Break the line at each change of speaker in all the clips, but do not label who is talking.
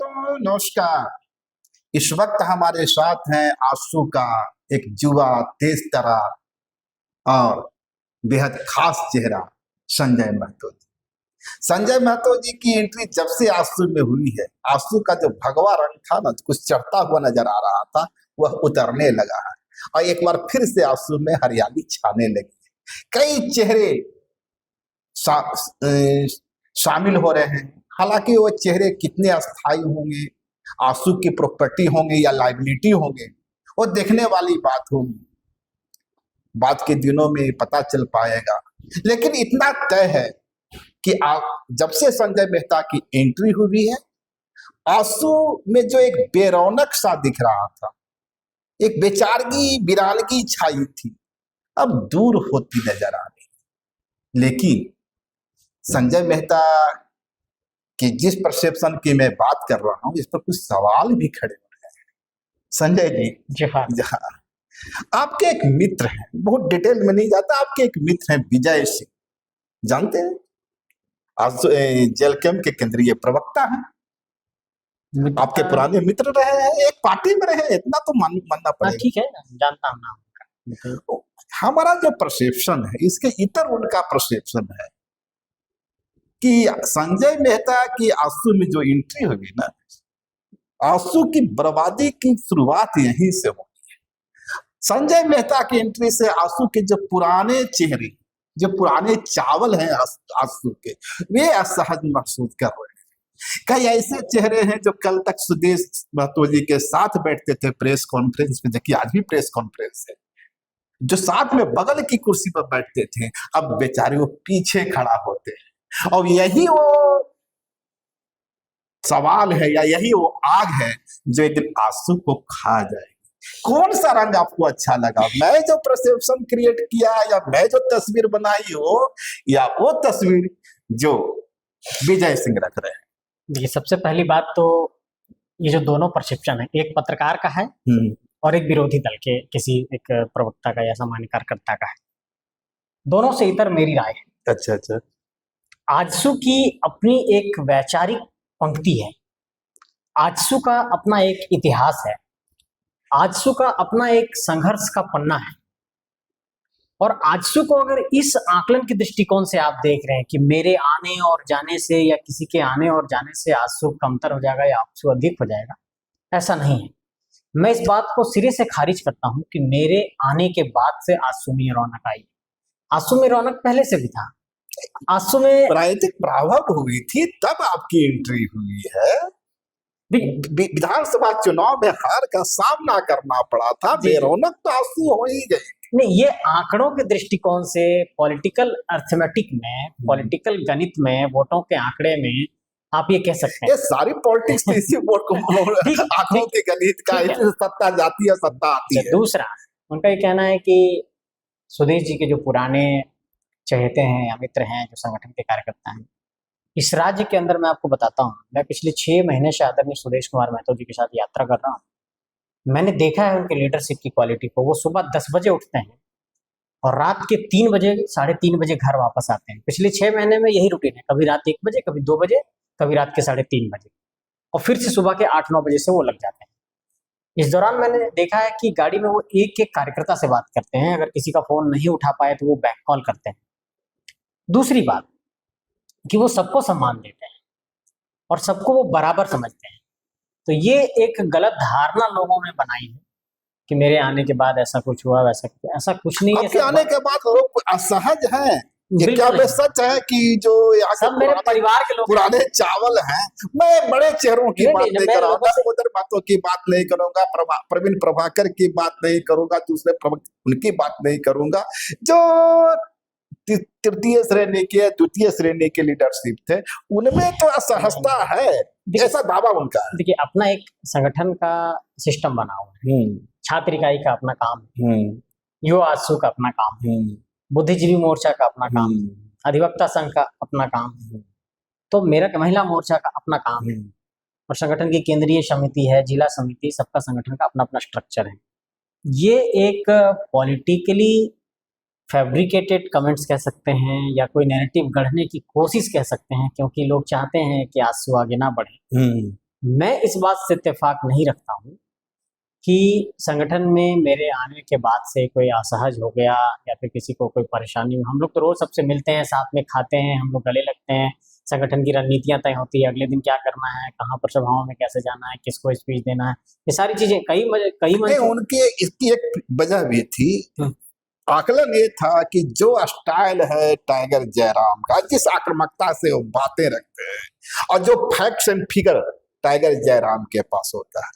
दोस्तों नमस्कार। इस वक्त हमारे साथ हैं आंसू का एक युवा, तेज तर्रार और बेहद खास चेहरा संजय महतो जी। संजय महतो जी की एंट्री जब से आंसू में हुई है, आंसू का जो भगवा रंग था ना, कुछ चढ़ता हुआ नजर आ रहा था, वह उतरने लगा है और एक बार फिर से आंसू में हरियाली छाने लगी है। कई चेहरे शामिल हो रहे हैं। हालांकि वो चेहरे कितने अस्थायी होंगे, आंसू की प्रॉपर्टी होंगे या लाइबिलिटी होंगे, वो देखने वाली बात होगी। बाद के दिनों में पता चल पाएगा। लेकिन इतना तय है कि जब से संजय मेहता की एंट्री हुई है, आंसू में जो एक बेरौनक सा दिख रहा था, एक बेचारगी वीरानगी छाई थी, अब दूर होती नजर आ रही। लेकिन संजय मेहता की जिस परसेप्शन की मैं बात कर रहा हूं, इस पर कुछ सवाल भी खड़े हो रहे हैं। संजय जी, हाँ, आपके एक मित्र हैं, बहुत डिटेल में नहीं जाता, आपके एक मित्र हैं विजय सिंह, जानते हैं? आज जेल कैंप के केंद्रीय प्रवक्ता हैं, आपके पुराने मित्र रहे हैं, एक पार्टी में रहे, इतना तो मानना पड़ेगा।
ठीक है, जानता हूं नाम।
हमारा जो परसेप्शन है, इसके इतर उनका परसेप्शन है कि संजय मेहता की आंसू में जो एंट्री होगी ना, आंसू की बर्बादी की शुरुआत यहीं से होगी। संजय मेहता की एंट्री से आंसू के जो पुराने चेहरे, जो पुराने चावल हैं आंसू के, वे असहज महसूस कर रहे हैं। कई ऐसे चेहरे हैं जो कल तक सुदेश महतो जी के साथ बैठते थे प्रेस कॉन्फ्रेंस में, जबकि आज भी प्रेस कॉन्फ्रेंस है, जो साथ में बगल की कुर्सी पर बैठते थे, अब बेचारे वो पीछे खड़ा होते हैं। और यही वो सवाल है या यही वो आग है जो एक दिन आंसू को खा जाएगी। कौन सा रंग आपको अच्छा लगा, मैं जो परसेप्शन क्रिएट किया या मैं जो तस्वीर बनाई हो, या वो तस्वीर जो विजय सिंह रख रहे हैं?
देखिए, सबसे पहली बात तो ये जो दोनों परसेप्शन है, एक पत्रकार का है और एक विरोधी दल के किसी एक प्रवक्ता का या सामान्य कार्यकर्ता का है। दोनों से इतर मेरी राय है।
अच्छा।
आजसू की अपनी एक वैचारिक पंक्ति है, आजसू का अपना एक इतिहास है, आजसू का अपना एक संघर्ष का पन्ना है। और आजसू को अगर इस आकलन के दृष्टिकोण से आप देख रहे हैं कि मेरे आने और जाने से या किसी के आने और जाने से आजसू कमतर हो जाएगा या आजसू अधिक हो जाएगा, ऐसा नहीं है। मैं इस बात को सिरे से खारिज करता हूं कि मेरे आने के बाद से आजसू में रौनक आई। आजसू में रौनक पहले से भी था। आजसू में
राजनीतिक प्रभाव हुई थी, तब आपकी एंट्री हुई है। विधानसभा चुनाव में हार का सामना करना पड़ा था, बेरौनक तो आंसू हो ही गए।
नहीं, ये आंकड़ों के दृष्टिकोण से, पॉलिटिकल अर्थमेटिक में, पॉलिटिकल गणित में, वोटों के आंकड़े में आप ये कह सकते हैं।
ये सारी पॉलिटिक्स इसी वोट को आंकड़ों के गणित का, सत्ता जाती है, सत्ता आती है।
दूसरा उनका ये कहना है कि सुदेश जी के जो पुराने चहेते हैं या मित्र हैं, जो संगठन के कार्यकर्ता हैं, इस राज्य के अंदर मैं आपको बताता हूँ, मैं पिछले 6 महीने से आदरणीय सुदेश कुमार महतो जी के साथ यात्रा कर रहा हूँ। मैंने देखा है उनके लीडरशिप की क्वालिटी को। वो सुबह 10 बजे उठते हैं और रात के 3 बजे, 3:30 बजे घर वापस आते हैं। पिछले 6 महीने में यही रूटीन है, कभी रात 1 बजे, कभी 2 बजे, कभी रात के 3:30 बजे, और फिर से सुबह के 8-9 बजे से वो लग जाते हैं। इस दौरान मैंने देखा है कि गाड़ी में वो एक एक कार्यकर्ता से बात करते हैं, अगर किसी का फोन नहीं उठा पाए तो वो बैक कॉल करते हैं। दूसरी बात कि वो सबको सम्मान देते हैं और सबको वो बराबर समझते हैं। तो ये एक गलत धारणा लोगों में बनाई है कि मेरे आने के बाद ऐसा कुछ हुआ, ऐसा कुछ नहीं है।
आने के बाद लोग असहज हैं। ये क्या सच है कि जो
सब मेरे परिवार के लोग
पुराने चावल हैं? मैं बड़े चेहरों की बात नहीं कर रहा हूँ, उधर बातों की बात नहीं करूंगा, प्रवीण प्रभाकर की बात नहीं करूंगा, दूसरे उनकी बात नहीं करूंगा, जो तृतीय श्रेणी के, द्वितीय श्रेणी के लीडरशिप थे, उनमें तो असहजता है, ऐसा दावा उनका है।
देखिए, अपना एक संगठन का सिस्टम बना हुआ है, छात्र इकाई का अपना काम है, युवा आजसू का अपना काम है, बुद्धिजीवी मोर्चा का अपना काम है, अधिवक्ता संघ का अपना काम है, तो मेरा महिला मोर्चा का अपना काम है, और संगठन की केंद्रीय समिति है, जिला समिति, सबका संगठन का अपना अपना स्ट्रक्चर है। ये एक पॉलिटिकली फैब्रिकेटेड कमेंट्स कह सकते हैं या कोई नैरेटिव गढ़ने की कोशिश कह सकते हैं, क्योंकि लोग चाहते हैं कि आजसू आगे ना बढ़े। मैं इस बात से इत्तेफाक नहीं रखता हूँ कि संगठन में मेरे आने के बाद से कोई असहज हो गया या फिर किसी को कोई परेशानी हो। हम लोग तो रोज सबसे मिलते हैं, साथ में खाते हैं, हम लोग गले लगते हैं, संगठन की रणनीतियां तय होती है, अगले दिन क्या करना है, कहाँ पर सभाओं में कैसे जाना है, किसको स्पीच देना है, ये सारी चीजें कई
नहीं,
मंचों।
उनके इसकी एक वजह भी थी। आकलन ये था कि जो स्टाइल है टाइगर जयराम का, जिस आक्रामकता से वो बातें रखते हैं, और जो facts and figure tiger Jairam के पास होता है,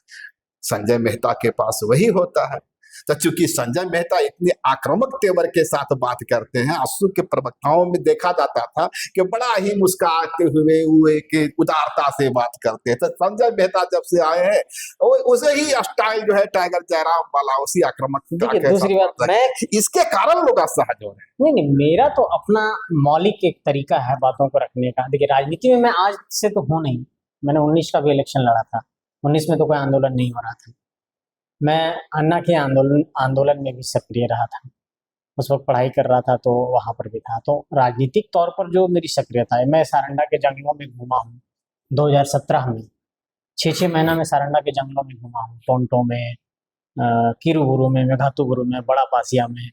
संजय मेहता के पास वही होता है। तो चूंकि संजय मेहता इतने आक्रामक तेवर के साथ बात करते हैं, आंसू के प्रवक्ताओं में देखा जाता था कि बड़ा ही मुस्कुराते हुए कि उदारता से बात करते हैं। तो संजय मेहता जब से आए हैं, उसे ही स्टाइल जो है टाइगर जयराम वाला, उसी आक्रामकता के
दूसरी बात, मैं
इसके कारण लोग असहज हो रहे हैं।
नहीं नहीं, मेरा तो अपना मौलिक एक तरीका है बातों को रखने का। देखिए, राजनीति में मैं आज से तो हूँ नहीं, मैंने 19 का भी इलेक्शन लड़ा था, 19 में तो कोई आंदोलन नहीं हो रहा था, मैं अन्ना के आंदोलन में भी सक्रिय रहा था, उस वक्त पढ़ाई कर रहा था तो वहां पर भी था। तो राजनीतिक तौर पर जो मेरी सक्रियता है, मैं सारंडा के जंगलों में घूमा हूँ 2017 में, 6 महीना में सारंडा के जंगलों में घूमा हूँ, टोंटो में, किरूबुरु में, मेघातुबुरु में, बड़ा पासिया में,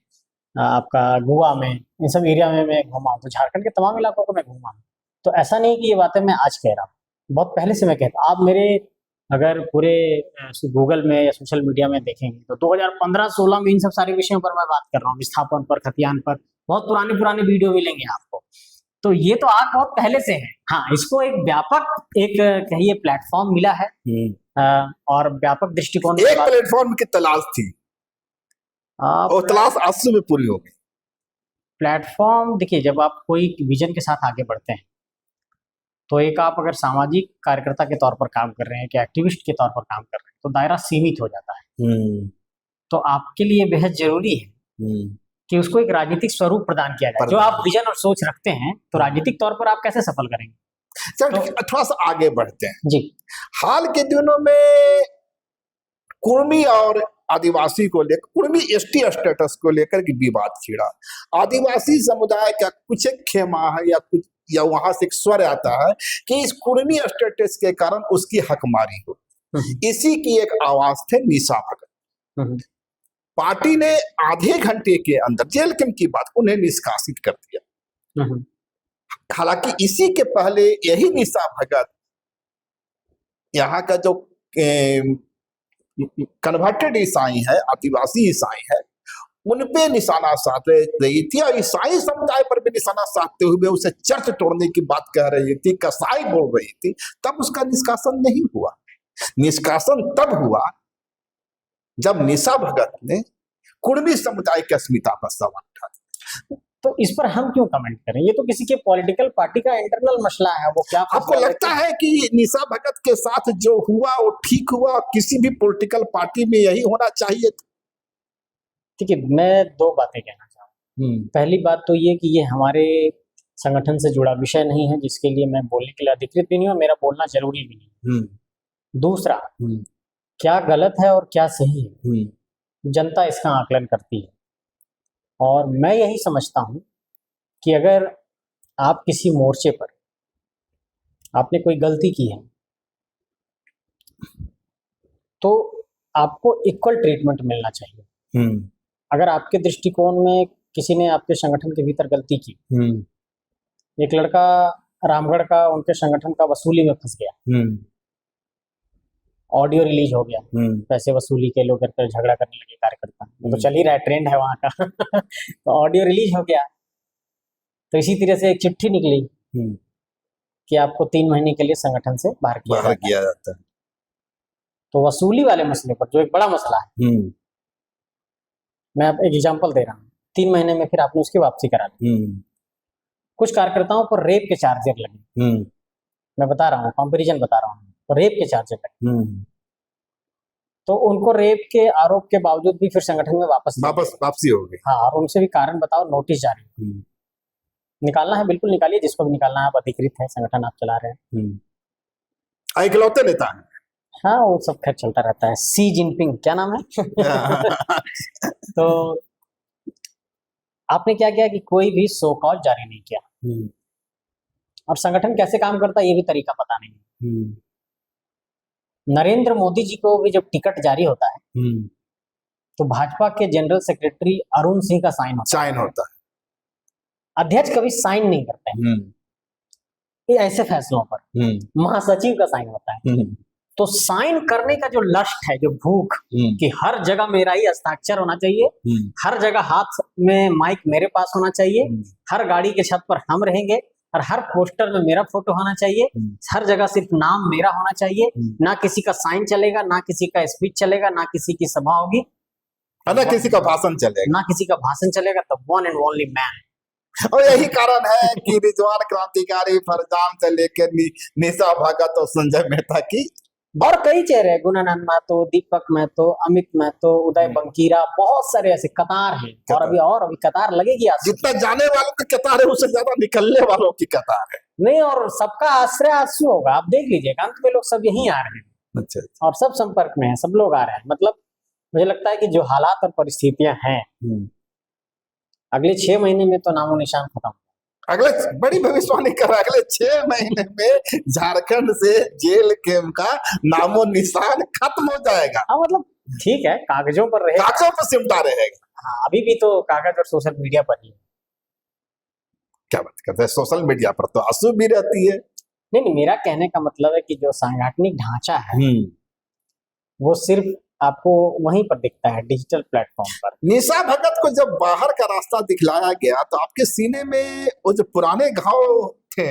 आपका गोवा में, इन सब एरिया में मैं घूमा हूँ। तो झारखंड के तमाम इलाकों को मैं घूमा हूँ। तो ऐसा नहीं कि ये बातें मैं आज कह रहा हूँ, बहुत पहले से मैं कहता। आप मेरे अगर पूरे गूगल में या सोशल मीडिया में देखेंगे तो 2015-16 में इन सब सारे विषयों पर मैं बात कर रहा हूँ, विस्थापन पर, खतियान पर, बहुत पुराने पुराने वीडियो मिलेंगे आपको। तो ये तो आप बहुत पहले से है। हाँ, इसको एक व्यापक एक कहिए प्लेटफॉर्म मिला है, और व्यापक दृष्टिकोण
एक प्लेटफॉर्म की तलाश थी, और तलाश आंसू में पूरी हो गई।
प्लेटफॉर्म, देखिए, जब आप कोई विजन के साथ आगे बढ़ते हैं तो एक आप अगर सामाजिक कार्यकर्ता के तौर पर काम कर रहे हैं कि एक्टिविस्ट के तौर पर काम कर रहे हैं तो दायरा सीमित हो जाता है। तो आपके लिए बेहद जरूरी है कि उसको एक राजनीतिक स्वरूप प्रदान किया जाए। जो आप विजन और सोच रखते हैं तो राजनीतिक तौर पर आप कैसे सफल करेंगे।
चल, थोड़ा सा आगे बढ़ते हैं
जी।
हाल के दिनों में कुर्मी और आदिवासी को लेकर, कुर्मी एसटी स्टेटस को लेकर के विवाद छिड़ा। आदिवासी समुदाय का कुछ एक खेमा है या वहां से एक स्वर आता है कि इस कुर्मी स्टेटस के कारण उसकी हकमारी हो। इसी की एक आवाज थे निशा भगत। पार्टी ने आधे घंटे के अंदर, जेल कैंप की बात, उन्हें निष्कासित कर दिया। हालांकि इसी के पहले यही निशा भगत यहाँ का जो कन्वर्टेड ईसाई है, आदिवासी ईसाई है, उन पे निशाना साध रही थी, और ईसाई समुदाय पर भी निशाना साधते हुए उसे चर्च तोड़ने की बात कह रही थी, कसाई बोल रही थी। तब उसका निष्कासन नहीं हुआ। निष्कासन तब हुआ जब निशा भगत ने कुर्मी समुदाय की अस्मिता पर सवाल उठा दिया।
तो इस पर हम क्यों कमेंट करें, ये तो किसी के पॉलिटिकल पार्टी का इंटरनल मसला है। वो क्या
आपको लगता है कि निशा भगत के साथ जो हुआ वो ठीक हुआ? किसी भी पॉलिटिकल पार्टी में यही होना चाहिए था।
ठीक है, मैं दो बातें कहना चाहूँ। पहली बात तो ये कि ये हमारे संगठन से जुड़ा विषय नहीं है, जिसके लिए मैं बोलने के लिए अधिकृत भी नहीं हूँ, मेरा बोलना जरूरी भी नहीं। दूसरा, क्या गलत है और क्या सही है, जनता इसका आकलन करती है। और मैं यही समझता हूँ कि अगर आप किसी मोर्चे पर आपने कोई गलती की है तो आपको इक्वल ट्रीटमेंट मिलना चाहिए। अगर आपके दृष्टिकोण में किसी ने आपके संगठन के भीतर गलती की, एक लड़का रामगढ़ का उनके संगठन का वसूली में फंस गया, ऑडियो रिलीज हो गया, पैसे वसूली के लोग करके झगड़ा करने लगे कार्यकर्ता, तो चल ही रहा है, ट्रेंड है वहां का तो ऑडियो रिलीज हो गया। तो इसी तरह से एक चिट्ठी निकली कि आपको 3 महीने के लिए संगठन से बाहर किया जाता है। तो वसूली वाले मसले पर, जो एक बड़ा मसला है, मैं एक एग्जांपल दे रहा हूँ, 3 महीने में फिर आपने उसकी वापसी करा दी। कुछ कार्यकर्ताओं पर रेप के चार्जर लगे, मैं बता रहा हूँ, कंपैरिजन बता रहा हूँ, तो रेप के चार्जर लगे। तो उनको रेप के आरोप के बावजूद भी फिर संगठन में वापसी हो गई। हाँ, और उनसे भी कारण बताओ, नोटिस जारी निकालना है, बिल्कुल निकालिए, जिसको भी निकालना है, आप अधिकृत है, संगठन आप चला रहे हैं,
इकलौते नेता है।
हाँ, वो सब खैर चलता रहता है। सी जिनपिंग, क्या नाम है तो आपने क्या किया कि कोई भी शो कॉज जारी नहीं किया, और संगठन कैसे काम करता है ये भी तरीका पता नहीं। नरेंद्र मोदी जी को भी जब टिकट जारी होता है तो भाजपा के जनरल सेक्रेटरी अरुण सिंह का साइन होता
साइन होता
है। अध्यक्ष कभी साइन नहीं करते हैं
है।
ये ऐसे फैसलों पर, महासचिव का साइन होता है। तो साइन करने का जो लस्ट है, जो भूख कि हर जगह मेरा ही हस्ताक्षर होना चाहिए, हर जगह हाथ में माइक मेरे पास होना चाहिए, हर गाड़ी के छत पर हम रहेंगे और हर पोस्टर में मेरा फोटो होना चाहिए, हर जगह सिर्फ नाम मेरा होना चाहिए, ना किसी का साइन चलेगा, ना किसी का स्पीच चलेगा, ना किसी की सभा होगी,
ना किसी का भाषण चलेगा,
ना किसी का भाषण चलेगा। The one and only man.
और यही कारण है कि रिजवान क्रांतिकारी फरजान से लेकर निशा भगत और संजय मेहता की
और कई चेहरे, गुणानंद महतो, दीपक महतो, अमित महतो, उदय बंकीरा, बहुत सारे ऐसे कतार हैं। और अभी कतार लगेगी।
जितना जाने वालों की कतार है उससे ज्यादा निकलने वालों की कतार है।
नहीं, और सबका आश्रय आंसू होगा। आप देख लीजिएगा, अंत में लोग सब यहीं आ रहे हैं।
अच्छा।
और सब संपर्क में है, सब लोग आ रहे हैं। मतलब मुझे लगता है कि जो हालात और परिस्थितियां हैं, अगले 6 महीने में तो नामो निशान खत्म।
अगले बड़ी भविष्यवाणी कर रहा है, अगले 6 महीने में झारखंड से जेल कैंप का नामो निशान खत्म हो जाएगा।
हाँ, मतलब ठीक है, कागजों पर रहेगा,
कागजों पर सिमटा रहेगा।
हाँ, अभी भी तो कागज और सोशल मीडिया पर ही।
क्या बात करते हैं, सोशल मीडिया पर तो आंसू भी रहती है।
नहीं, मेरा कहने का मतलब है कि जो सांगठनिक ढांचा है वो सिर्फ आपको वहीं पर दिखता है, डिजिटल प्लेटफॉर्म पर।
निशा भगत को जब बाहर का रास्ता दिखलाया गया तो आपके सीने में वो जो पुराने घाव थे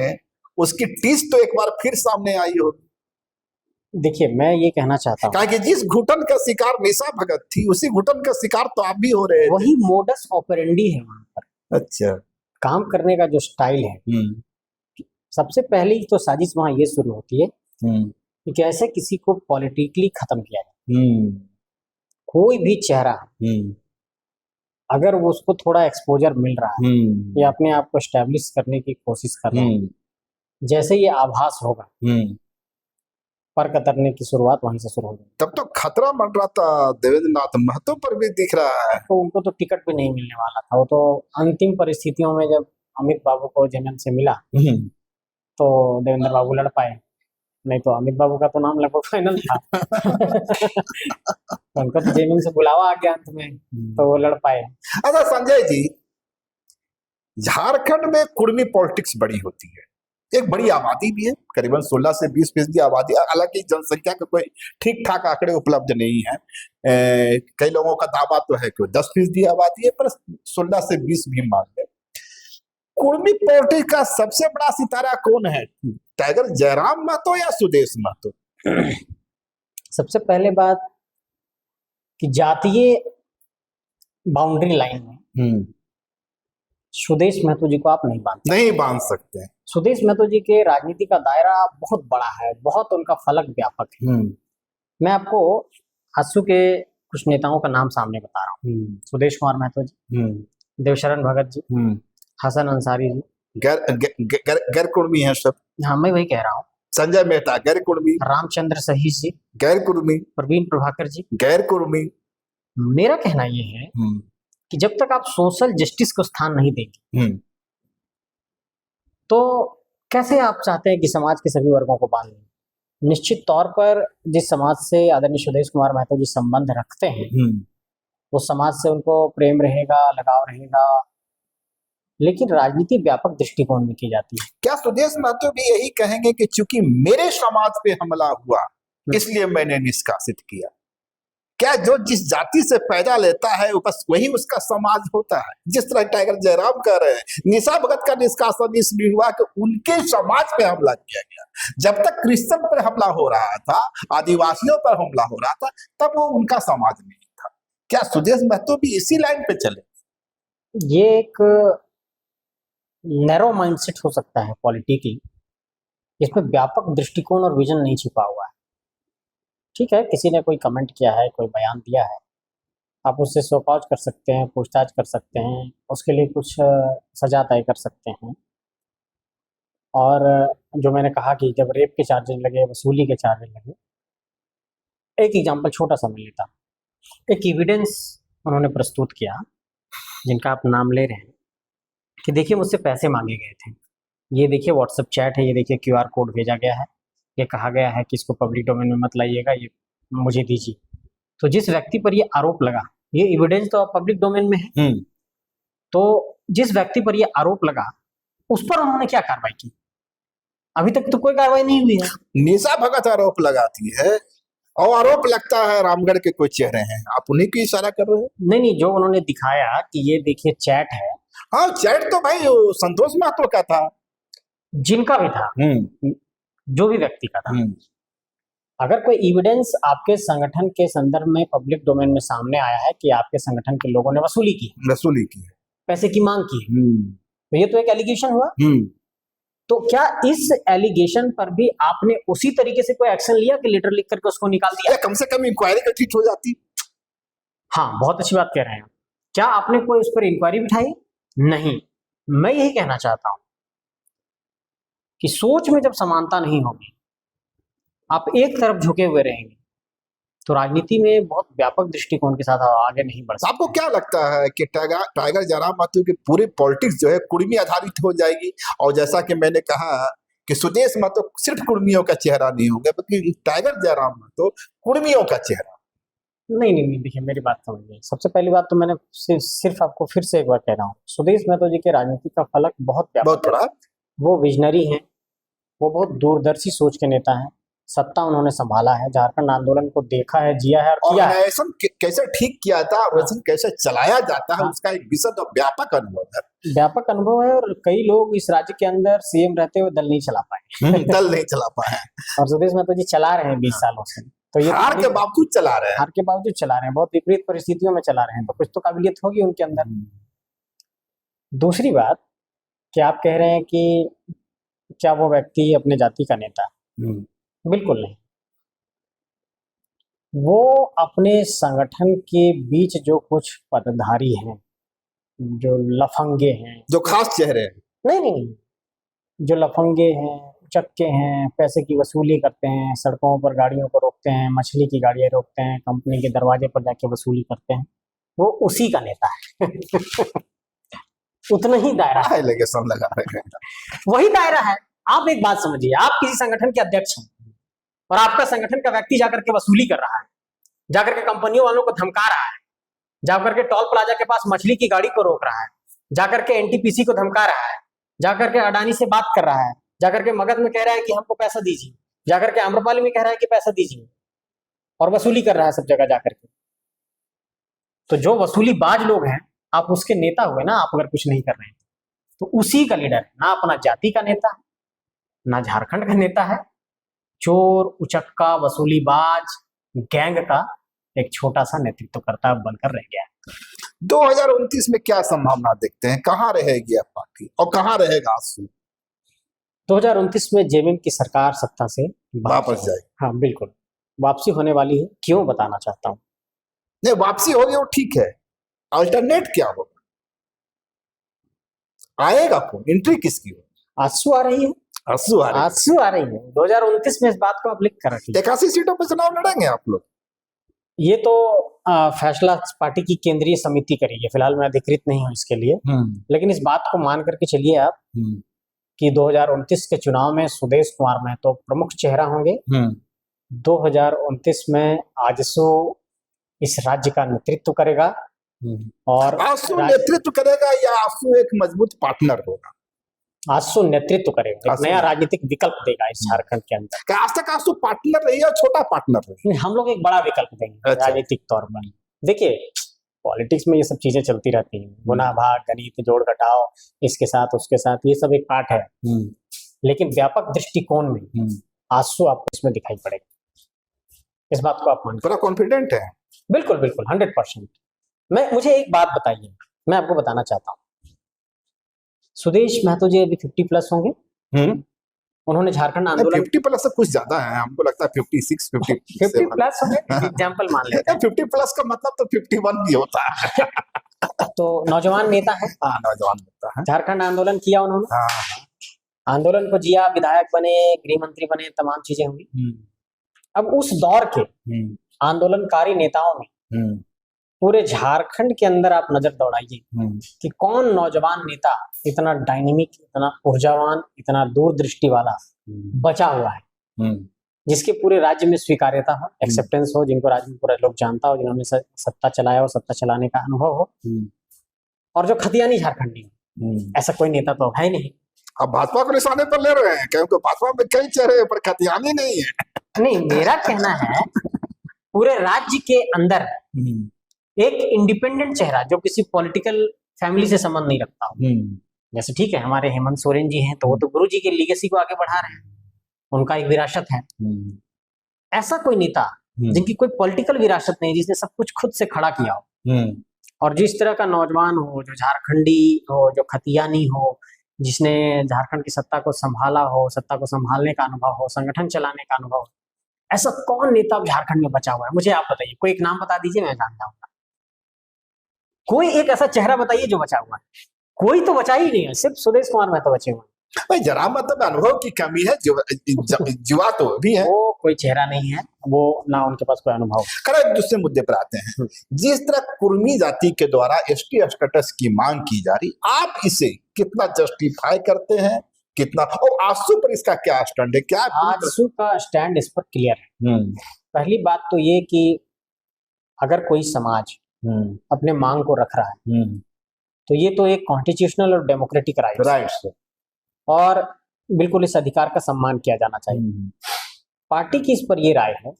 उसकी टीस तो एक बार फिर सामने आई होगी।
देखिए, मैं ये कहना चाहता हूँ
कि जिस घुटन का शिकार निशा भगत थी उसी घुटन का शिकार तो आप भी हो रहे थे।
वही मोडस ऑपरेंडी है वहां पर।
अच्छा।
काम करने का जो स्टाइल है, सबसे पहली तो साजिश वहां ये शुरू होती है कि कैसे किसी को पॉलिटिकली खत्म किया जाए। कोई भी चेहरा अगर वो उसको थोड़ा एक्सपोजर मिल रहा है या अपने आप को एस्टेब्लिश करने की कोशिश कर रहा है, जैसे ये आभास होगा पर कतरने की शुरुआत वहीं से शुरू होगी।
तब तो खतरा बन रहा था, देवेंद्र नाथ महतो पर भी दिख रहा है।
तो उनको तो टिकट भी नहीं मिलने वाला था। वो तो अंतिम परिस्थितियों में जब अमित बाबू को जेएमएम से मिला तो देवेंद्र बाबू लड़ पाए, नहीं तो अमित बाबू का तो नाम लगभग फाइनल था। तो उनको तो जेएमएम से बुलावा आ गया अंत में, तो वो लड़ पाए।
अच्छा संजय जी, झारखंड में कुर्मी पॉलिटिक्स बड़ी होती है, एक बड़ी आबादी भी है, करीबन 16 से 20% आबादी। हालांकि जनसंख्या का कोई ठीक ठाक आंकड़े उपलब्ध नहीं है। कई लोगों का दावा तो है कि 10% आबादी है, पर 16 से 20 भी मान ले। कुर्मी पॉलिटिक्स का सबसे बड़ा सितारा कौन है, टाइगर जयराम महतो या सुदेश महतो?
सबसे पहले बात कि जातीय बाउंड्री लाइन में सुदेश महतो जी को आप नहीं बांध
सकते।
सुदेश महतो जी के राजनीति का दायरा बहुत बड़ा है, बहुत उनका फलक व्यापक है। मैं आपको आंसू के कुछ नेताओं का नाम सामने बता रहा हूँ। सुदेश कुमार महतो जी, देवशरण भगत जी, हसन अंसारी जी,
गैर कुर्मी है सब।
हाँ, मैं वही कह रहा हूँ।
संजय मेहता गैर कुर्मी,
रामचंद्र सहीश जी
गैर कुर्मी,
प्रवीण प्रभाकर जी
गैर कुर्मी।
मेरा कहना ये है कि जब तक आप सोशल जस्टिस को स्थान नहीं देंगे तो कैसे आप चाहते हैं कि समाज के सभी वर्गों को बांध लें। निश्चित तौर पर जिस समाज से आदरणीय सुदेश कुमार महतो जी संबंध रखते हैं वो समाज से उनको प्रेम रहेगा, लगाव रहेगा, लेकिन राजनीति व्यापक दृष्टिकोण में की जाती है।
क्या सुदेश महतो भी यही कहेंगे कि चूंकि मेरे समाज पे हमला हुआ इसलिए मैंने निष्कासित किया? क्या जो जिस जाति से पैदा लेता है बस वही उसका समाज होता है? जिस तरह टाइगर जयराम कह रहे हैं, निशा भगत का निष्कासन इसलिए हुआ कि उनके समाज पे हमला किया गया। जब तक क्रिश्चियन पर हमला हो रहा था, आदिवासियों पर हमला हो रहा था, तब वो उनका समाज नहीं था। क्या सुदेश महतो भी इसी लाइन पे चले?
ये एक नैरो माइंडसेट हो सकता है पॉलिटिकली, इसमें व्यापक दृष्टिकोण और विजन नहीं छिपा हुआ है। ठीक है, किसी ने कोई कमेंट किया है, कोई बयान दिया है, आप उससे शोकॉज कर सकते हैं, पूछताछ कर सकते हैं, उसके लिए कुछ सजा तय कर सकते हैं। और जो मैंने कहा कि जब रेप के चार्जेस लगे, वसूली के चार्जेस लगे, एक एग्जांपल छोटा सा मिल लेता हूं। एक एविडेंस उन्होंने प्रस्तुत किया जिनका आप नाम ले रहे हैं कि देखिए मुझसे पैसे मांगे गए थे, ये देखिए व्हाट्सएप चैट है, ये देखिए QR कोड भेजा गया है, ये कहा गया है कि इसको पब्लिक डोमेन में मत लाइएगा, ये मुझे दीजिए। तो जिस व्यक्ति पर ये आरोप लगा, ये एविडेंस तो पब्लिक डोमेन में है, तो जिस व्यक्ति पर ये आरोप लगा उस पर उन्होंने क्या कार्रवाई की? अभी तक तो कोई कार्रवाई नहीं हुई है।
निशा भगत आरोप लगाती है और आरोप लगता है रामगढ़ के कोई चेहरे हैं, आप उन्हीं की इशारा कर रहे हैं।
नहीं, जो उन्होंने दिखाया कि ये देखिए चैट है,
हाँ, चैट तो भाई वो संतोष महतो का था,
जिनका भी था, जो भी व्यक्ति का था। अगर कोई एविडेंस आपके संगठन के संदर्भ में पब्लिक डोमेन में सामने आया है कि आपके संगठन के लोगों ने वसूली की है, पैसे की मांग की है, तो ये तो एक एलिगेशन हुआ। तो क्या इस एलिगेशन पर भी आपने उसी तरीके से कोई एक्शन लिया कि लेटर लिख करके उसको निकाल दिया?
कम से कम इंक्वायरी का ठीक हो जाती।
हाँ, बहुत अच्छी बात कह रहे हैं। क्या आपने कोई उस पर इंक्वायरी बिठाई? नहीं। मैं यही कहना चाहता हूं कि सोच में जब समानता नहीं होगी, आप एक तरफ झुके हुए रहेंगे, तो राजनीति में बहुत व्यापक दृष्टिकोण के साथ आगे नहीं बढ़ सकते।
आपको क्या लगता है कि टाइगर जयराम महतो की पूरी पॉलिटिक्स जो है कुर्मी आधारित हो जाएगी? और जैसा कि मैंने कहा कि सुदेश महतो सिर्फ कुर्मियों का चेहरा नहीं होंगे, बल्कि टाइगर जयराम महतो कुर्मियों का चेहरा।
नहीं, देखिए मेरी बात समझिए। सबसे पहली बात तो मैंने सिर्फ आपको फिर से एक बार कह रहा हूँ, सुदेश महतो जी के राजनीति का फलक बहुत
बड़ा।
वो विजनरी हैं, वो बहुत दूरदर्शी सोच के नेता हैं। सत्ता उन्होंने संभाला है, झारखंड आंदोलन को देखा है, जिया है और किया है।
कैसे ठीक किया था और कैसे चलाया जाता है, उसका एक विशद और व्यापक अनुभव है।
और कई लोग इस राज्य के अंदर सीएम रहते हुए दल नहीं चला पाए। और सुदेश महतो जी चला रहे हैं 20 सालों से, तो ये
हार के बावजूद चला रहे हैं,
बहुत विपरीत परिस्थितियों में चला रहे हैं, तो कुछ तो काबिलियत होगी उनके अंदर। दूसरी बात कि आप कह रहे हैं कि क्या वो व्यक्ति अपने जाति का नेता? बिल्कुल नहीं। वो अपने संगठन के बीच जो कुछ पदधारी हैं, जो लफंगे हैं,
जो खास चेहरे हैं,
नहीं, जो लफंगे हैं, चक्के हैं, पैसे की वसूली करते हैं, सड़कों पर गाड़ियों को रोकते हैं, मछली की गाड़ियां रोकते हैं, कंपनी के दरवाजे पर जाके वसूली करते हैं, वो उसी का नेता है। उतना ही दायरा है,
एलिगेशन लगा रहे हैं,
वही दायरा है। आप एक बात समझिए, आप किसी संगठन के अध्यक्ष हैं और आपका संगठन का व्यक्ति जाकर के वसूली कर रहा है, जाकर के कंपनियों वालों को धमका रहा है, जाकर के टोल प्लाजा के पास मछली की गाड़ी को रोक रहा है, जाकर के एनटीपीसी को धमका रहा है, जाकर के अडानी से बात कर रहा है, जाकर के मगध में कह रहा है कि हमको पैसा दीजिए, जाकर के आम्रपाली में कह रहा है कि पैसा दीजिए, और वसूली कर रहा है सब जगह जाकर के। तो जो वसूलीबाज लोग हैं, आप उसके नेता हुए ना। आप अगर कुछ नहीं कर रहे हैं तो उसी का लीडर है, ना अपना जाति का नेता, ना झारखंड का नेता है, चोर, उचक्का, वसूलीबाज गैंग का एक छोटा सा नेतृत्वकर्ता बनकर रह गया है।
2029 में क्या संभावना देखते हैं? कहाँ रहेगी आप पार्टी और कहाँ रहेगा आंसू?
2029 में जेएमएम की सरकार सत्ता से
वापस जाएगी।
हाँ बिल्कुल, वापसी होने वाली है। क्यों बताना चाहता हूँ।
नहीं, वापसी होगी वो ठीक है, अल्टरनेट क्या होगा? आएगा कौन? एंट्री किसकी होगी?
आंसू आ रही है, आंसू आ रही है। 2029 में इस बात को आप लिख कर रखिए।
81 सीटों पर चुनाव लड़ेंगे आप लोग?
ये तो फैसला पार्टी की केंद्रीय समिति करेगी, फिलहाल मैं अधिकृत नहीं हूँ इसके लिए। लेकिन इस बात को मान करके चलिए आप कि 2029 के चुनाव में सुदेश कुमार महतो प्रमुख चेहरा होंगे। 2029 में आजसू इस राज्य का नेतृत्व करेगा। और
आजसू नेतृत्व करेगा या आजसू एक मजबूत पार्टनर होगा?
आजसू नेतृत्व करेगा, एक नया राजनीतिक विकल्प देगा इस झारखंड के अंदर।
आज तक आजसू पार्टनर रही है, छोटा पार्टनर रही?
हम लोग एक बड़ा विकल्प देंगे राजनीतिक तौर पर। देखिए, पॉलिटिक्स में ये सब चीजें चलती रहती हैं, गुना भाग, गणित, जोड़ घटाव, इसके साथ उसके साथ, ये सब एक पार्ट है। लेकिन व्यापक दृष्टिकोण में आजसू आपको इसमें दिखाई पड़ेगा। इस बात को आप मान,
पूरा कॉन्फिडेंट है?
बिल्कुल 100%। मुझे एक बात बताइए, मैं आपको बताना चाहता हूँ। सुदेश महतो जी अभी 50+ होंगे। उन्होंने झारखंड आंदोलन
50+ से कुछ ज्यादा है, हमको लगता है 56,
50+ होंगे, एग्जाम्पल मान लेते हैं।
50+ का मतलब तो 51 भी होता है।
तो नौजवान नेता है।
नौजवान नेता है।
झारखंड आंदोलन किया उन्होंने, आंदोलन को जिया, विधायक बने, गृह मंत्री बने, तमाम चीजें हुई। अब उस दौर के आंदोलनकारी नेताओं में पूरे झारखंड के अंदर आप नजर दौड़ाइए कि कौन नौजवान नेता इतना डायनेमिक, इतना ऊर्जावान, इतना दूरदृष्टि वाला बचा हुआ है। जिसके पूरे राज्य में स्वीकार्यता हो, एक्सेप्टेंस हो, जिनको राज्य में पूरा लोग जानता हो, जिन्होंने सत्ता चलाया हो, सत्ता चलाने का अनुभव हो, और जो खतियानी झारखंडी हो। ऐसा कोई नेता तो है नहीं।
अब भाजपा को निशाने पर ले रहे हैं क्योंकि भाजपा में कई चेहरे पर खतियानी नहीं है।
नहीं, मेरा कहना है पूरे राज्य के अंदर एक इंडिपेंडेंट चेहरा जो किसी पॉलिटिकल फैमिली से संबंध नहीं रखता हो। जैसे ठीक है, हमारे हेमंत सोरेन जी हैं, तो वो तो गुरु जी के लीगेसी को आगे बढ़ा रहे हैं, उनका एक विरासत है। ऐसा कोई नेता जिनकी कोई पॉलिटिकल विरासत नहीं, जिसने सब कुछ खुद से खड़ा किया हो, और जिस तरह का नौजवान हो, जो झारखंडी हो, जो खतियानी हो, जिसने झारखंड की सत्ता को संभाला हो, सत्ता को संभालने का अनुभव हो, संगठन चलाने का अनुभव हो, ऐसा कौन नेता झारखंड में बचा हुआ है? मुझे आप बताइए, कोई एक नाम बता दीजिए, मैं जान जाऊंगा। कोई एक ऐसा चेहरा बताइए जो बचा हुआ है। कोई तो बचा ही नहीं है, सिर्फ सुदेश कुमार महतो बचे हुए हैं।
भाई जरा मतलब अनुभव की कमी है, जुआ तो भी है,
वो कोई चेहरा नहीं है, वो ना उनके पास कोई अनुभव।
खैर दूसरे मुद्दे पर आते हैं। जिस तरह कुर्मी जाति के द्वारा एसटी स्टेटस की मांग की जा रही, आप इसे कितना जस्टिफाई करते हैं, कितना, और आजसू पर इसका क्या स्टैंड है? क्या
आजसू का स्टैंड इस पर क्लियर है। पहली बात तो ये कि अगर कोई समाज अपने मांग को रख रहा है, तो ये तो एक कॉन्स्टिट्यूशनल और डेमोक्रेटिक राइट्स है, और बिल्कुल इस अधिकार का सम्मान किया जाना चाहिए। पार्टी की इस पर ये राय है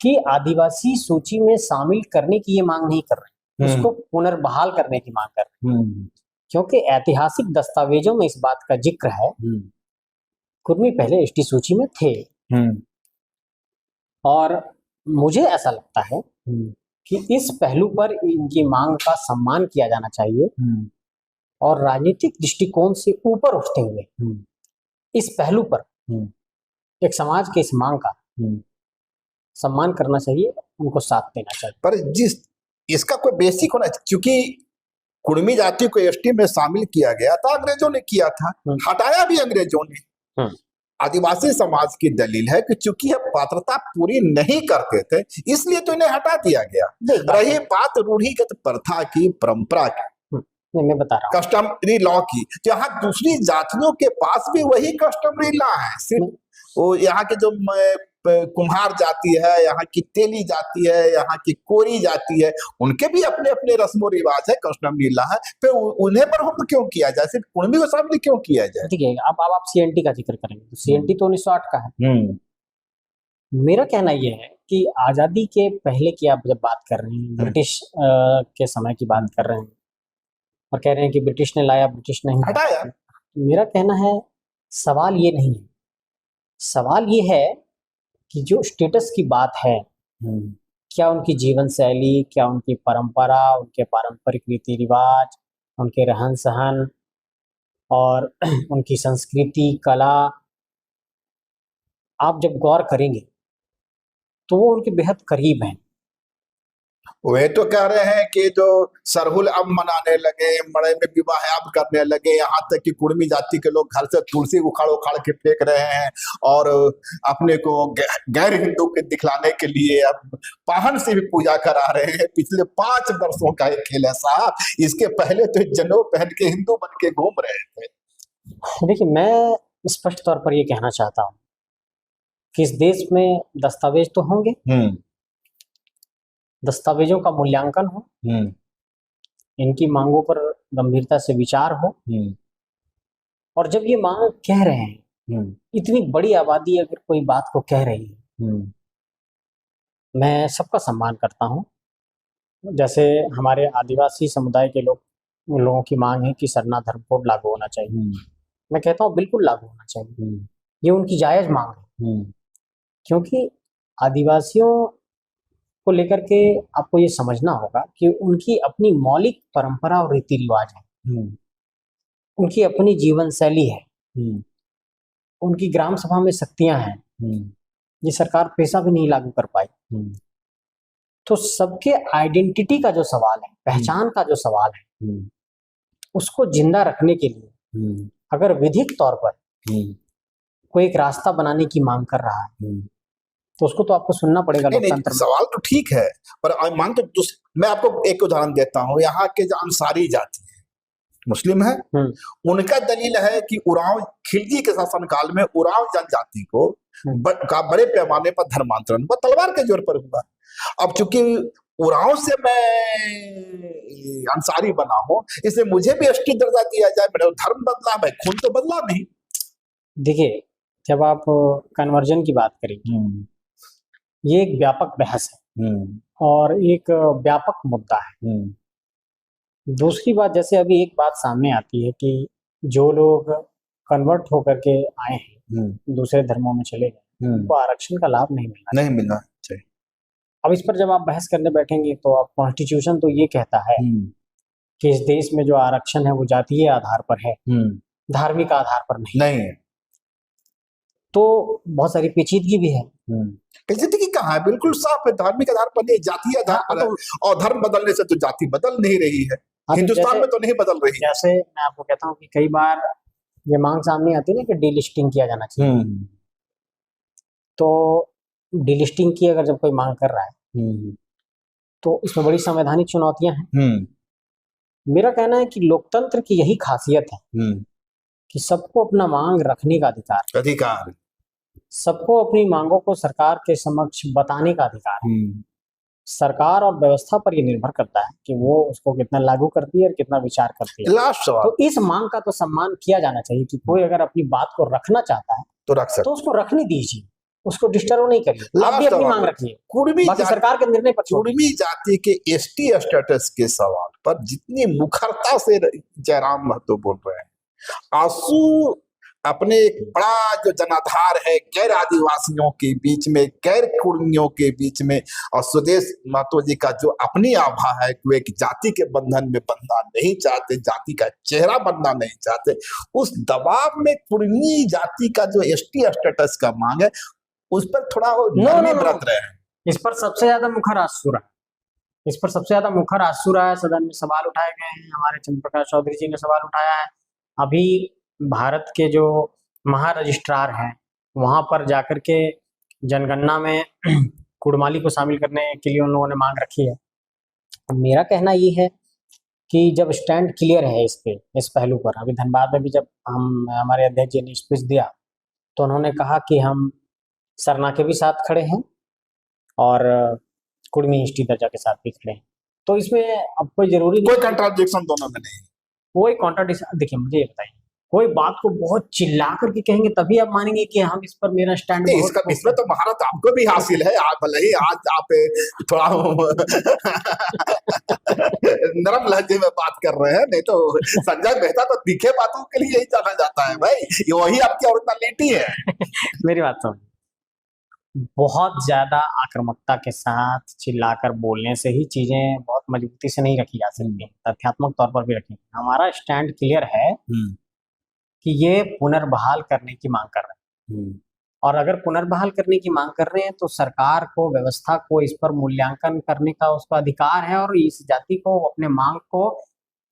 कि आदिवासी सूची में शामिल करने की ये मांग नहीं कर रहे, उसको पुनर्बहाल करने की मांग कर रहे, क्योंकि ऐतिहासिक दस्तावेजों में इस बात का जिक्र है कुर्मी पहले एसटी सूची में थे। और मुझे ऐसा लगता है कि इस पहलू पर इनकी मांग का सम्मान किया जाना चाहिए, और राजनीतिक दृष्टिकोण से ऊपर उठते हुए इस पहलू पर एक समाज के इस मांग का सम्मान करना चाहिए, उनको साथ देना चाहिए।
पर जिस इसका कोई बेसिक होना, क्योंकि कुर्मी जाति को एसटी में शामिल किया गया था, अंग्रेजों ने किया था, हटाया भी अंग्रेजों ने। आदिवासी समाज की दलील है कि चूंकि यह पात्रता पूरी नहीं करते थे, इसलिए तो इन्हें हटा दिया गया। रही बात रूढ़िगत प्रथा की, परंपरा की,
मैं बता रहा हूँ,
कस्टमरी लॉ की, जहाँ दूसरी जातियों के पास भी वही कस्टमरी लॉ है। सिर्फ वो यहाँ के जो कुम्हार जाति है, यहाँ की तेली जाति है, यहाँ की कोरी जाति है, उनके भी अपने अपने रस्मो रिवाज है, कस्टमरी लॉ है। फिर उन्हें पर हुक्म क्यों किया जाए, सिर्फ कुर्मी को सामने क्यों किया जाए?
ठीक है, अब आप सीएनटी का जिक्र करेंगे, तो सीएनटी तो 1908 का है। मेरा कहना यह है कि आजादी के पहले की आप जब बात कर रहे हैं, ब्रिटिश के समय की बात कर रहे हैं, और कह रहे हैं कि ब्रिटिश ने लाया, ब्रिटिश ने
हटाया,
मेरा कहना है सवाल ये नहीं है। सवाल ये है कि जो स्टेटस की बात है, क्या उनकी जीवन शैली, क्या उनकी परंपरा, उनके पारंपरिक रीति रिवाज, उनके रहन सहन और उनकी संस्कृति, कला, आप जब गौर करेंगे तो वो उनके बेहद करीब हैं।
वे तो कह रहे हैं कि जो सरहुल अब मनाने लगे, मड़े में विवाह अब करने लगे, यहाँ तक कि कुर्मी जाति के लोग घर से तुलसी उखाड़ उखाड़ के फेंक रहे हैं, और अपने को गैर हिंदू के दिखलाने के लिए अब पाहन से भी पूजा करा रहे हैं। पिछले 5 वर्षों का एक खेल है साहब, इसके पहले तो जनेऊ पहन के हिंदू बन के घूम रहे थे।
देखिए, मैं स्पष्ट तौर पर ये कहना चाहता हूँ कि इस देश में दस्तावेज तो होंगे, दस्तावेजों का मूल्यांकन हो, इनकी मांगों पर गंभीरता से विचार हो, और जब ये मांग कह रहे हैं, इतनी बड़ी आबादी अगर कोई बात को कह रही है, मैं सबका सम्मान करता हूँ। जैसे हमारे आदिवासी समुदाय के लोगों की मांग है कि सरना धर्म कोड लागू होना चाहिए, मैं कहता हूँ बिल्कुल लागू होना चाहिए, ये उनकी जायज मांग है। क्योंकि आदिवासियों को लेकर के आपको ये समझना होगा कि उनकी अपनी मौलिक परंपरा और रीति रिवाज है, उनकी अपनी जीवन शैली है, उनकी ग्राम सभा में शक्तियां हैं, ये सरकार पैसा भी नहीं लागू कर पाई। तो सबके आइडेंटिटी का जो सवाल है, पहचान का जो सवाल है, उसको जिंदा रखने के लिए अगर विधिक तौर पर कोई एक रास्ता बनाने की मांग कर रहा है, तो उसको तो आपको सुनना पड़ेगा। लोकतंत्र में
सवाल तो ठीक है, पर मान तो मैं आपको एक उदाहरण देता हूँ। यहाँ के जो अंसारी जाति है, मुस्लिम है। उनका दलील है कि उरांव खिलजी के शासनकाल में उरांव जनजाति को का बड़े पैमाने पर धर्मांतरण हुआ, तलवार के जोर पर हुआ। अब चूंकि उरांव से मैं अंसारी बना हूं, इसलिए मुझे भी एसटी दर्जा दिया जाए, मेरा धर्म बदला, मैं खून तो बदला नहीं।
देखिए, जब आप कन्वर्जन की बात करेंगे, ये एक व्यापक बहस है और एक व्यापक मुद्दा है। दूसरी बात, जैसे अभी एक बात सामने आती है कि जो लोग कन्वर्ट होकर के आए हैं, दूसरे धर्मों में चले गए, उनको आरक्षण का लाभ नहीं मिलना
चाहिए।
अब इस पर जब आप बहस करने बैठेंगे तो आप कॉन्स्टिट्यूशन तो ये कहता है कि इस देश में जो आरक्षण है वो जातीय आधार पर है, धार्मिक आधार पर नहीं है। तो बहुत सारी पेचीदगी भी है।
पेचीदगी कहाँ है? बिल्कुल साफ है, धार्मिक आधार पर नहीं, जातीय आधार पर है। और धर्म बदलने से तो जाति बदल नहीं रही है, हिंदुस्तान में तो नहीं बदल रही।
जैसे मैं आपको कहता हूँ कि कई बार ये मांग सामने आती है ना कि डीलिस्टिंग किया जाना चाहिए। तो डीलिस्टिंग की अगर जब कोई मांग कर रहा है तो इसमें बड़ी संवैधानिक चुनौतियां हैं। मेरा कहना है कि लोकतंत्र की यही खासियत है कि सबको अपना मांग रखने का अधिकार, सबको अपनी मांगों को सरकार के समक्ष बताने का अधिकार है। सरकार और व्यवस्था पर ये निर्भर करता है कि वो उसको कितना लागू करती है और कितना विचार करती है। तो इस मांग का तो सम्मान किया जाना चाहिए कि कोई अगर अपनी बात को रखना चाहता है
तो रख सकते,
तो उसको रखने दीजिए, उसको डिस्टर्ब नहीं करिए, आप भी अपनी मांग रखिए, बाकी सरकार के निर्णय पर।
कुर्मी जाति के एसटी स्टेटस के सवाल पर जितनी मुखरता से जयराम महतो बोल रहे हैं, आंसू अपने एक बड़ा जो जनाधार है गैर आदिवासियों के बीच में, गैर कुर्मियों के बीच में, और सुदेश महतो जी का जो अपनी आभा है कि वे एक जाति के बंधन में बंधना नहीं चाहते, जाति का चेहरा बनना नहीं चाहते, उस दबाव में कुर्मी जाति का जो एसटी स्टेटस का मांग है उस पर थोड़ा नरमी बरत रहे हैं।
इस पर सबसे ज्यादा मुखर आंसू रहा है। सदन में सवाल उठाए गए हैं, हमारे चंद्र प्रकाश चौधरी जी ने सवाल उठाया है। अभी भारत के जो महारजिस्ट्रार हैं वहां पर जाकर के जनगणना में कुड़माली को शामिल करने के लिए उन लोगों ने मांग रखी है। मेरा कहना ये है कि जब स्टैंड क्लियर है इस पहलू पर, अभी धनबाद में भी जब हमारे अध्यक्ष जी ने स्पीच दिया तो उन्होंने कहा कि हम सरना के भी साथ खड़े हैं और कुर्मी एसटी दर्जा के साथ भी खड़े हैं। तो इसमें अब कोई जरूरी
कोई कंट्राडिक्शन दोनों में नहीं,
कोई कॉन्ट्राडिक्शन। देखिए, मुझे ये बताइए, कोई बात को बहुत चिल्ला करके कहेंगे तभी आप मानेंगे कि हम इस पर मेरा स्टैंड।
इसमें तो महारत आपको भी हासिल है, आप भले ही आज आप थोड़ा नरम लहजे में बात कर रहे हैं, नहीं तो संजय मेहता तो तीखे बातों के लिए यही जाना जाता है भाई, ये वही आपकी ओरिजिनलिटी है।
मेरी बात सुन, बहुत ज्यादा आक्रामकता के साथ चिल्लाकर बोलने से ही चीजें बहुत मजबूती से नहीं रखी जा सकती, तथ्यात्मक तौर पर भी रखें। हमारा स्टैंड क्लियर है कि ये पुनर्बहाल करने की मांग कर रहे हैं, और अगर पुनर्बहाल करने की मांग कर रहे हैं तो सरकार को, व्यवस्था को इस पर मूल्यांकन करने का उसका अधिकार है, और इस जाति को अपने मांग को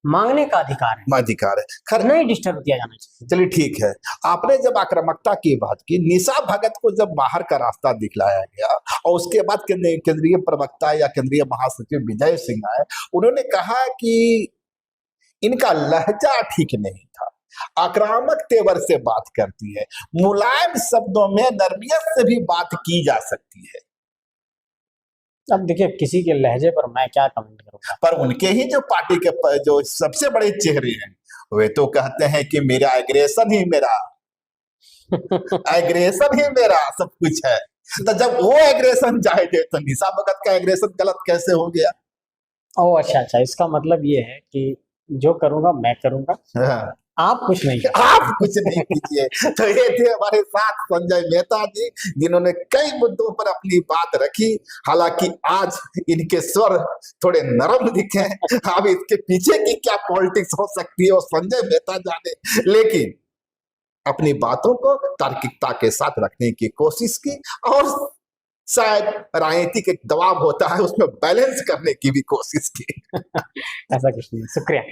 मांगने का अधिकार है,
खैर
नहीं डिस्टर्ब किया जाना चाहिए।
चलिए ठीक है, आपने जब आक्रामकता की बात की, निशा भगत को जब बाहर का रास्ता दिखलाया गया और उसके बाद केंद्रीय प्रवक्ता या केंद्रीय महासचिव विजय सिंह आए, उन्होंने कहा कि इनका लहजा ठीक नहीं था, आक्रामक तेवर से बात करती है, मुलायम शब्दों में नरमियत से भी बात की जा सकती है।
अब देखिए, किसी के लहजे पर मैं क्या कमेंट करूंगा,
पर उनके ही जो पार्टी के जो सबसे बड़े चेहरे हैं वे तो कहते हैं कि मेरा एग्रेशन ही मेरा सब कुछ है। तो जब वो एग्रेशन जाएंगे तो निशा भगत का एग्रेशन गलत कैसे हो गया?
ओह अच्छा, इसका मतलब ये है कि जो करूंगा मैं करूंगा, आप कुछ नहीं
कीजिए। तो ये थे हमारे साथ संजय मेहता जी, जिन्होंने कई मुद्दों पर अपनी बात रखी। हालांकि आज इनके स्वर थोड़े नरम दिखे, अब इसके पीछे की क्या पॉलिटिक्स हो सकती है वो संजय मेहता जाने, लेकिन अपनी बातों को तार्किकता के साथ रखने की कोशिश की, और शायद राजनीतिक एक दबाव होता है उसमें बैलेंस करने की भी कोशिश की।
ऐसा कुछ नहीं, शुक्रिया।